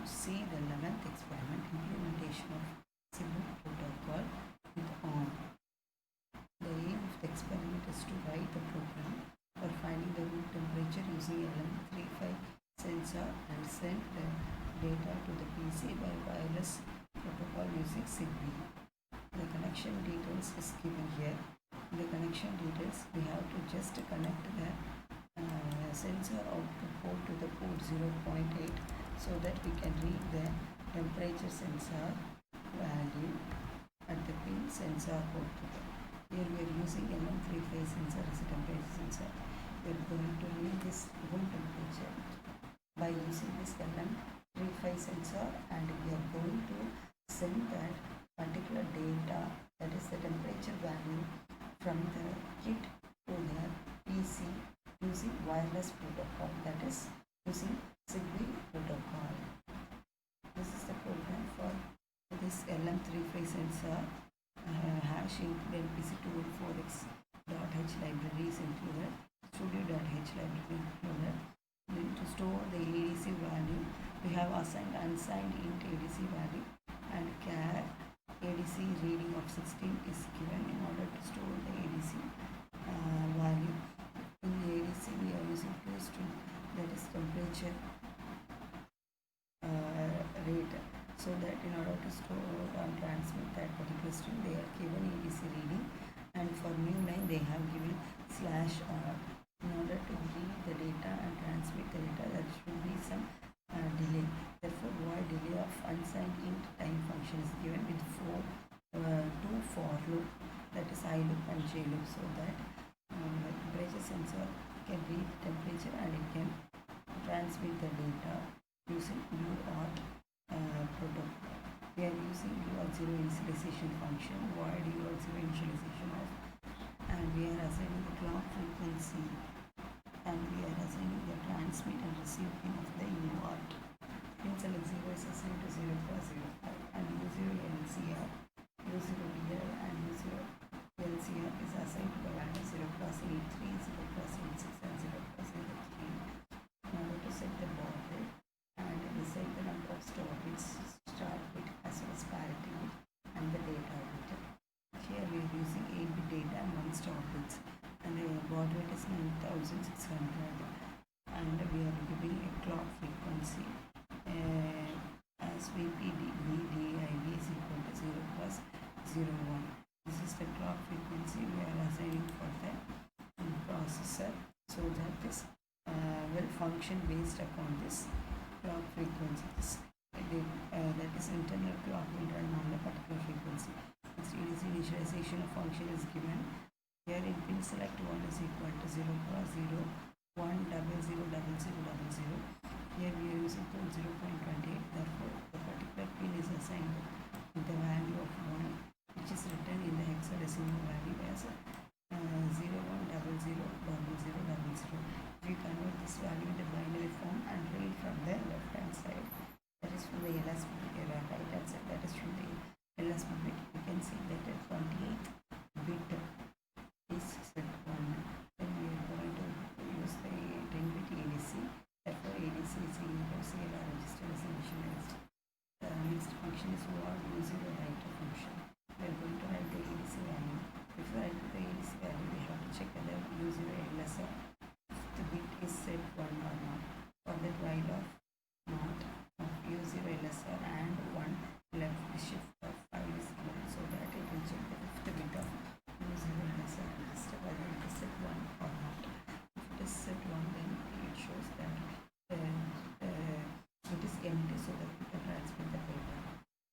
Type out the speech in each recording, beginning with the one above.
see the 11th experiment, implementation of Zigbee protocol with ON. The aim of the experiment is to write the program for finding the room temperature using LM35 sensor and send the data to the PC by wireless protocol using Zigbee. The connection details is given here. In the connection details, we have to just connect the sensor output port to the port 0.8 so that we can read the temperature sensor value at the pin sensor output. Here we are using LM35 sensor as a temperature sensor. We are going to read this room temperature by using this LM35 sensor, and we are going to send that particular data, that is the temperature value, from the kit to the PC using wireless protocol, that is using Zigbee protocol. This is the program for this LM35 sensor. Hash included PC204x.h library is included, studio.h library included. Then to store the ADC value, we have assigned unsigned int ADC value, and char ADC reading of 16 is given in order to store the ADC value. In the ADC, we are using string, that is temperature rate, so that in order to store and transmit that particular string, they are given ADC reading, and for new line they have given /r. In order to read the data and transmit the data, there should be some delay. Therefore, void delay of unsigned int time function is given with two for loop, that is I loop and j loop, so that the temperature sensor can read temperature and it can transmit the data using UART protocol. We are using UART0 initialization function, void UART0 initialization of, and we are assigning the clock frequency, and we are assigning the transmit and receive pin of the UART. Pin select 0 is assigned to 0 plus 05, and U0 LCR, U0 DL, and U0 LCR is assigned to the value 0 plus 83, 0 plus 86, and 0 plus 83. In order to set the baud rate and decide the number of store bits, start bit as well as parity bit and the data bit. Here we are using 8-bit data and 1 store bits, and the baud rate is 9600, and we are giving a clock frequency as VPDIB is equal to 0 plus 01. This is the clock frequency we are assigning for the processor, so that this will function based upon this clock frequency. That is internal clock will run on the particular frequency. This ADC initialization function is given. Here in pin select 1 is equal to 0 cross 0 1 double 0 double 0 double 0. Here we are using port 0.28. Therefore, the particular pin is assigned with the value of 1, which is written in the hexadecimal value as 0 1 double 0 double 0 double 0. We convert this value into binary form and read from the left hand side. That is from the LSB right hand side. That is from the LSB bit. You can see that the 28th bit is set 1. Then we are going to use the 10-bit ADC. Therefore, ADC is equal to CLR register as initialized. The next function is word using the writer function. We are going to write the ADC value. Before I write the ADC value, we have to check whether user LSR the bit is set 1 or not. For that, while of not of U0 LSR and 1 left, the shift of 5 is given, so that it will check the 5th bit of U0 LSR register whether it is set 1 or not. If it is set 1, then it shows that it is empty, so that we can transmit the data.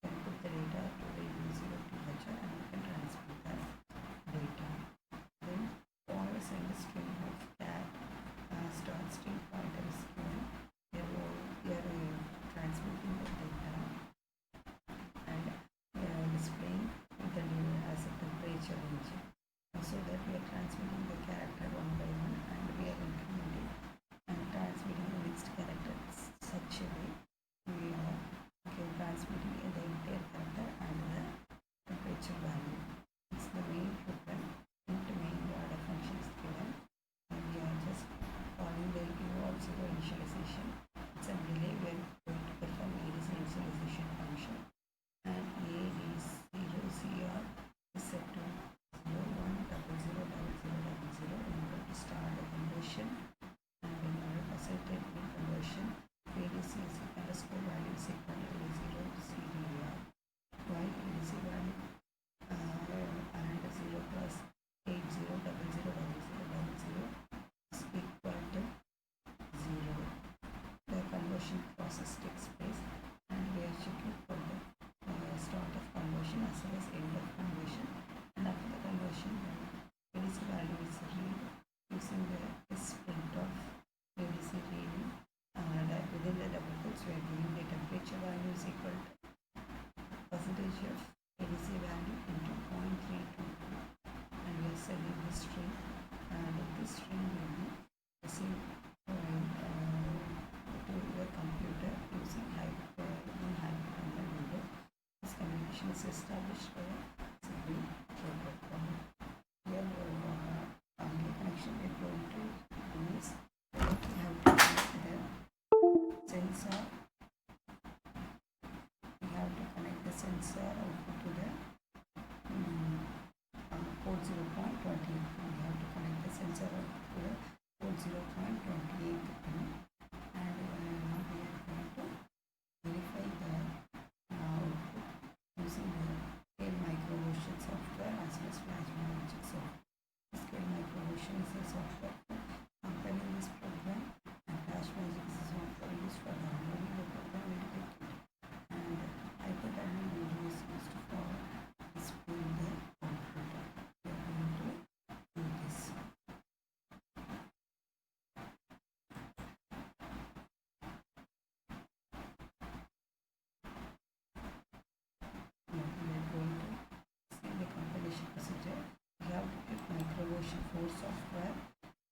Then put the data to the U0 temperature and we can transmit the data. Then always send a string of cat start string pointer is given. Here we are transmitting the data and displaying the new as a temperature range, so that we are transmitting the character one by one, and we are incrementing and transmitting the next character such a way we are transmitting the entire character and the temperature value. It's the main program. Into main order function is given, and we are just calling the UART0 we are giving the temperature value is equal to percentage of ADC value into 0.322, and we are setting the string, and this string will be received to your computer using hyperterminal window. This communication is established by a simple protocol. Here only connection we are going to do is we have to connect the sensor. We have to connect the sensor output to the port 0.28. We have to connect the sensor output to the port 0.28 pin, and now we are going to verify the output using the Scale Microversion software as well as FlashMagic software. Scale Microversion is a software for compiling this program, and FlashMagic is a software used for downloading the program into the kit, and hyperterminal window is used for displaying the output. We are going to do this. Now we are going to see the compilation procedure. We have to click Microversion 4 software,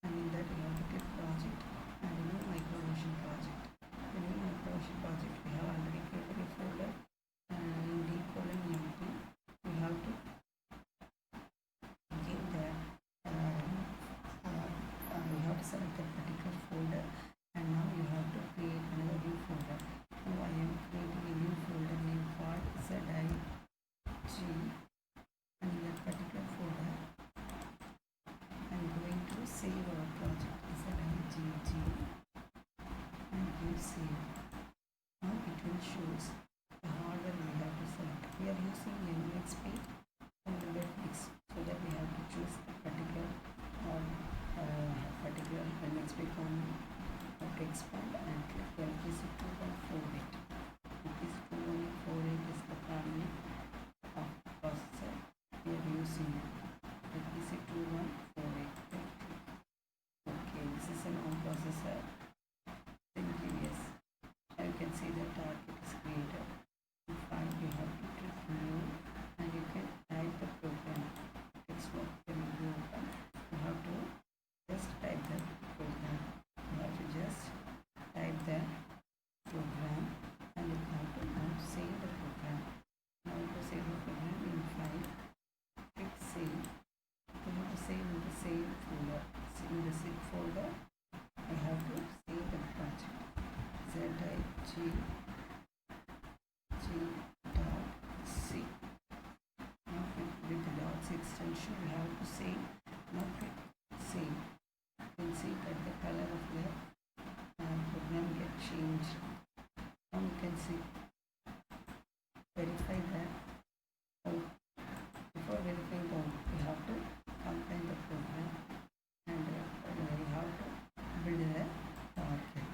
and in that we have to click project and new Microversion project. The new Microversion project we have already created a folder, and in d:/empty we have to give the we have to select that particular folder, and now you have to create another new folder. Now I am creating a new folder name called ZIG, and in that particular folder I am going to save our project ZIGG and give save. Now it will shows the hardware we have to select. We are using NXP Mix, so that we have to choose the particular NXP phone to expand and click LPC 2.48. LPC 2.48 is the family of processor we are using. LPC 2.48. Okay, this is an ARM processor. Yes, you can see the target is created. In fact, you have to click new, and you can type the program. Text box will be open. You have to just type the program. You have to just type the program, and you have to now save the program. Now to save the program in file, click save. You have to save in the save folder. In the zip folder, I have to save the project. ZIG G.C. Now with the .c extension we have to save. Now click save. You can see that the color of the program get changed. Now you can see verify that. Before verifying the we have to compile the program, and we have to build the target.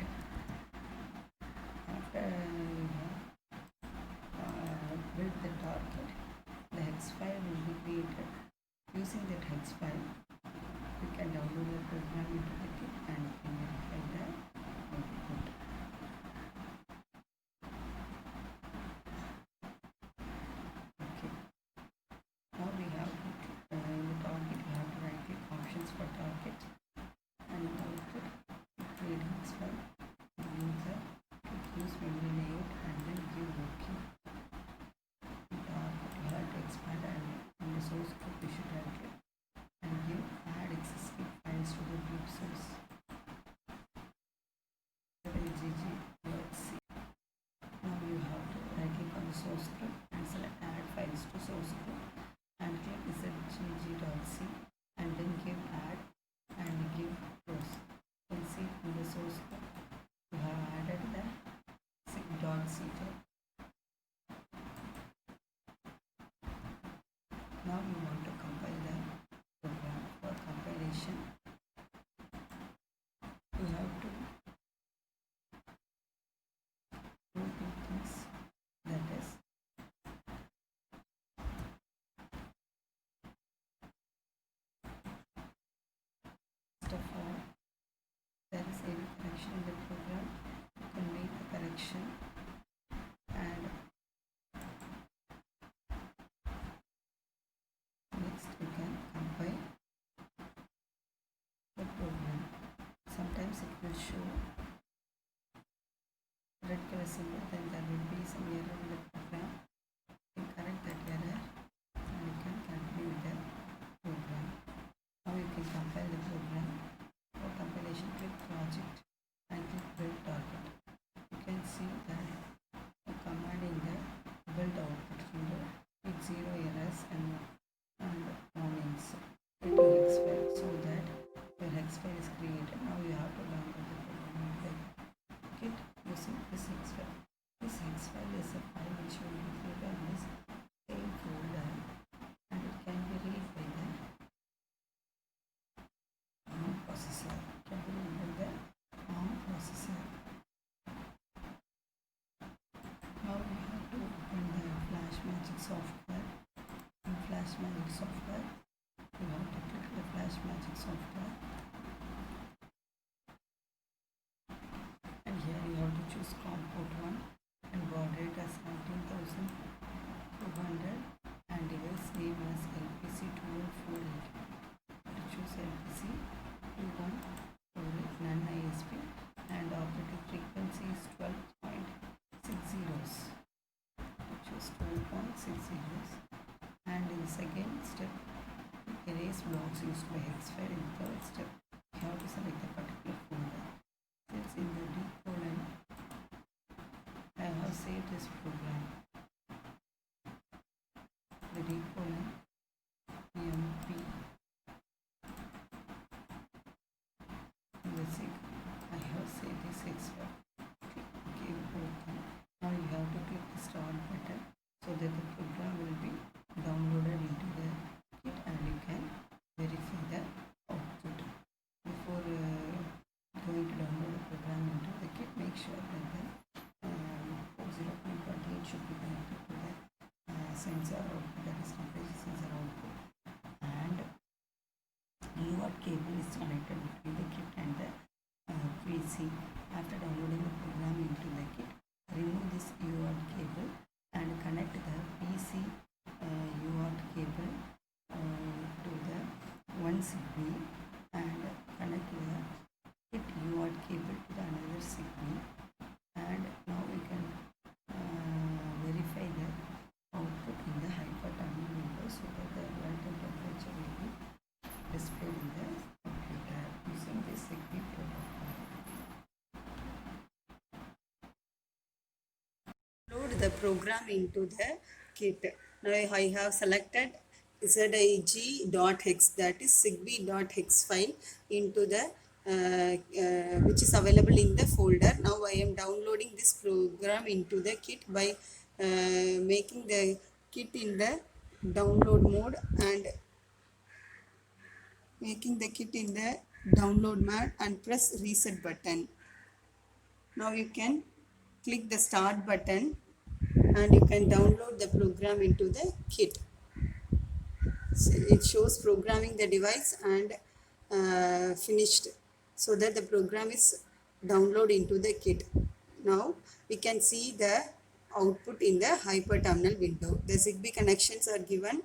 After you have built the target, the hex file will be created. Using that hex file, we can download the program into the kit and we can verify the output. Okay. Now we have to in the target we have to right click options for target, and in the output create hex file. User use memory layout and then give OK. Target we have to expand, and in the source code we should right click and give add existing files to the group source. ZIGG.c. Now you have to right click on the source script and select add files to source script, and click ZIGG.c, and then give add and give close. You can see in the source script we have added the .c file. Now you want to compile the program. For compilation, you have to do two things. That is, first of all, there is any correction in the program, you can make the correction connection, and next we can compile the program. Sometimes it will show red color symbol, then there will be some error in the program. You can correct that error and you can continue with the program. Now you can compile the program. For compilation, click project and click build target. You can see that the command in the build output window with zero errors and warnings into hex file, so that your hex file is created. Now you have to download the program kit using this hex file. This hex file is a file which will be included in this same folder, and it can be read by the ARM processor. It can be read by the ARM processor. Now we have to open the FlashMagick software. In FlashMagick software, you have to click the FlashMagick software, and here you have to choose COM port 1 and baud rate as 19,200 and device name as LPC2148. To choose LPC2148 non-ISP, and operating frequency is 12.60. Choose 12.60, and in the second step, erase blocks used by hex file. In the third step, you have to select the particular folder. Since in the D colon I have saved this program, the D colon MP in the SIG, I have saved this hex file. Click OK, open. Now you have to click the start button so that the program will be downloaded into the kit, and you can verify the output. Before going to download the program into the kit, make sure that the 0.28 should be connected to the sensor output, that is temperature sensor output, and UART cable is connected between the kit and the PC. After downloading the program into the kit, remove this UART cable and connect the PC UART cable to the one Zigbee, and connect the kit UART cable to the another Zigbee, and now we can verify the output in the hyperterminal window so that the relative temperature will be displayed in the computer using this Zigbee protocol. Load the program into the kit. Now I have selected zig.hex, that is zigbee.hex file, into the which is available in the folder. Now I am downloading this program into the kit by making the kit in the download mode and press reset button. Now you can click the start button and you can download the program into the kit. So it shows programming the device and finished, so that the program is downloaded into the kit. Now we can see the output in the hyperterminal window. The Zigbee connections are given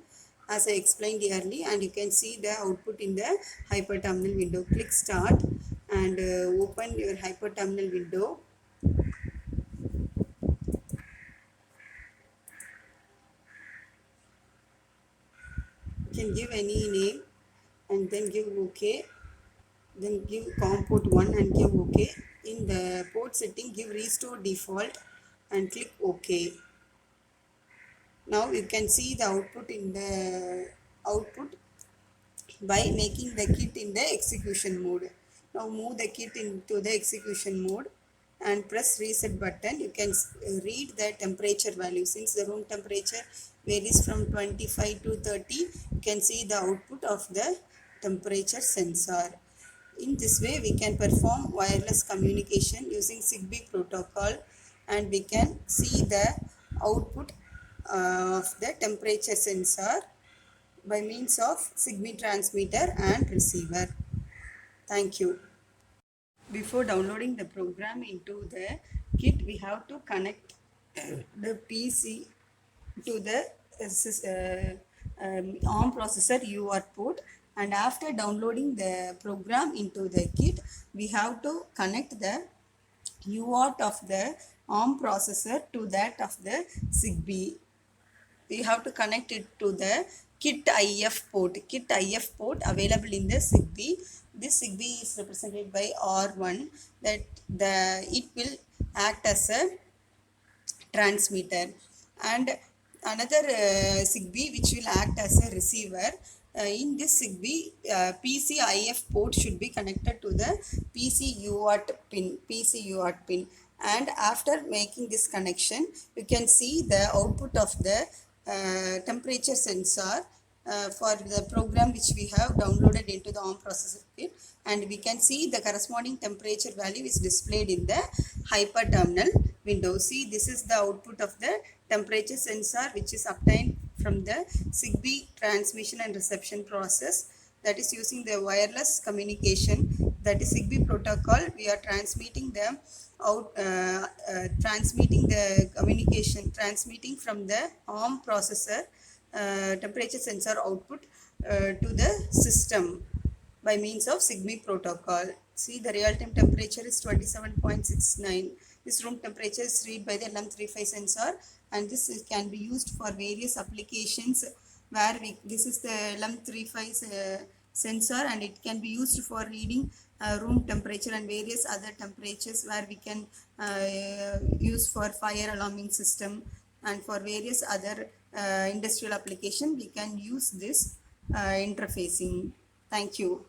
as I explained earlier, and you can see the output in the hyperterminal window. Click start and open your hyperterminal window. You can give any name and then give OK. Then give COM port 1 and give OK. In the port setting, give restore default and click OK. Now you can see the output in the output by making the kit in the execution mode. Now move the kit into the execution mode and press reset button. You can read the temperature value. Since the room temperature varies from 25 to 30, you can see the output of the temperature sensor. In this way, we can perform wireless communication using Zigbee protocol, and we can see the output of the temperature sensor by means of Zigbee transmitter and receiver. Thank you. Before downloading the program into the kit, we have to connect the PC to the ARM processor UART port, and after downloading the program into the kit, we have to connect the UART of the ARM processor to that of the ZigBee. We have to connect it to the kit IF port. Kit IF port available in the ZigBee. This ZigBee is represented by R1, that it will act as a transmitter, and another ZigBee which will act as a receiver. In this ZigBee, PCIF port should be connected to the PC UART pin. And after making this connection, you can see the output of the temperature sensor for the program which we have downloaded into the ARM processor kit, and we can see the corresponding temperature value is displayed in the hyper terminal window. See, this is the output of the temperature sensor which is obtained from the ZigBee transmission and reception process, that is using the wireless communication, that is ZigBee protocol. We are transmitting the transmitting the communication, transmitting from the ARM processor temperature sensor output to the system by means of ZigBee protocol. See, the real-time temperature is 27.69. This room temperature is read by the LM35 sensor, and this can be used for various applications where this is the LM35 sensor, and it can be used for reading room temperature and various other temperatures, where we can use for fire alarming system, and for various other industrial application we can use this interfacing. Thank you.